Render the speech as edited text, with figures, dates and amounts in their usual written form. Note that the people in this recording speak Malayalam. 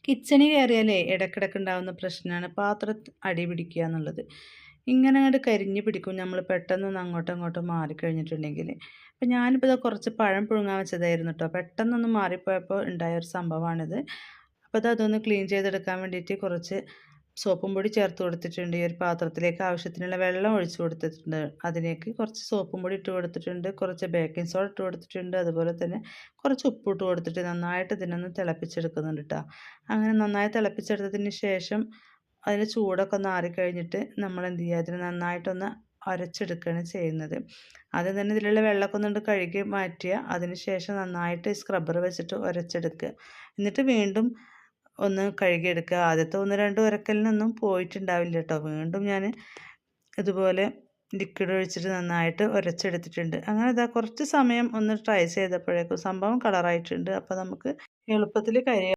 കിച്ചണിൽ കയറിയാലേ ഇടയ്ക്കിടയ്ക്ക് ഉണ്ടാകുന്ന പ്രശ്നമാണ് പാത്രം അടി പിടിക്കുക എന്നുള്ളത്. ഇങ്ങനെ അങ്ങോട്ട് കരിഞ്ഞ് പിടിക്കും നമ്മൾ പെട്ടെന്നൊന്ന് അങ്ങോട്ടും ഇങ്ങോട്ടും മാറിക്കഴിഞ്ഞിട്ടുണ്ടെങ്കിൽ. അപ്പം ഞാനിപ്പോൾ ഇത് കുറച്ച് പഴം പുഴുങ്ങാൻ വെച്ചതായിരുന്നു കേട്ടോ. പെട്ടെന്നൊന്ന് മാറിപ്പോയപ്പോൾ ഉണ്ടായ ഒരു സംഭവമാണിത്. അപ്പോൾ അതൊന്ന് ക്ലീൻ ചെയ്തെടുക്കാൻ വേണ്ടിയിട്ട് കുറച്ച് സോപ്പും പൊടി ചേർത്ത് കൊടുത്തിട്ടുണ്ട്. ഈ ഒരു പാത്രത്തിലേക്ക് ആവശ്യത്തിനുള്ള വെള്ളം ഒഴിച്ച് കൊടുത്തിട്ടുണ്ട്. അതിലേക്ക് കുറച്ച് സോപ്പും പൊടി ഇട്ട് കൊടുത്തിട്ടുണ്ട്, കുറച്ച് ബേക്കിംഗ് സോഡ ഇട്ട് കൊടുത്തിട്ടുണ്ട്, അതുപോലെ തന്നെ കുറച്ച് ഉപ്പ് ഇട്ട് കൊടുത്തിട്ട് നന്നായിട്ട് ഇതിനൊന്ന് തിളപ്പിച്ചെടുക്കുന്നുണ്ട് കേട്ടോ. അങ്ങനെ നന്നായി തിളപ്പിച്ചെടുത്തതിന് ശേഷം അതിൻ്റെ ചൂടൊക്കെ ഒന്ന് ആറിക്കഴിഞ്ഞിട്ട് നമ്മൾ എന്ത് ചെയ്യുക, അതിന് നന്നായിട്ടൊന്ന് അരച്ചെടുക്കുകയാണ് ചെയ്യുന്നത്. ആദ്യം തന്നെ ഇതിലുള്ള വെള്ളമൊക്കെ ഒന്നുകൊണ്ട് കഴുകി മാറ്റുക. അതിന് ശേഷം നന്നായിട്ട് സ്ക്രബ്ബർ വെച്ചിട്ട് ഉരച്ചെടുക്കുക. എന്നിട്ട് വീണ്ടും ഒന്ന് കഴുകിയെടുക്കുക. ആദ്യത്തെ 1-2 ഉരക്കലിനൊന്നും പോയിട്ടുണ്ടാവില്ല കേട്ടോ. വീണ്ടും ഞാൻ ഇതുപോലെ ലിക്വിഡ് ഒഴിച്ചിട്ട് നന്നായിട്ട് ഉരച്ചെടുത്തിട്ടുണ്ട്. അങ്ങനെ ഇതാ കുറച്ച് സമയം ഒന്ന് ട്രൈ ചെയ്തപ്പോഴേക്കും സംഭവം കളറായിട്ടുണ്ട്. അപ്പോൾ നമുക്ക് എളുപ്പത്തിൽ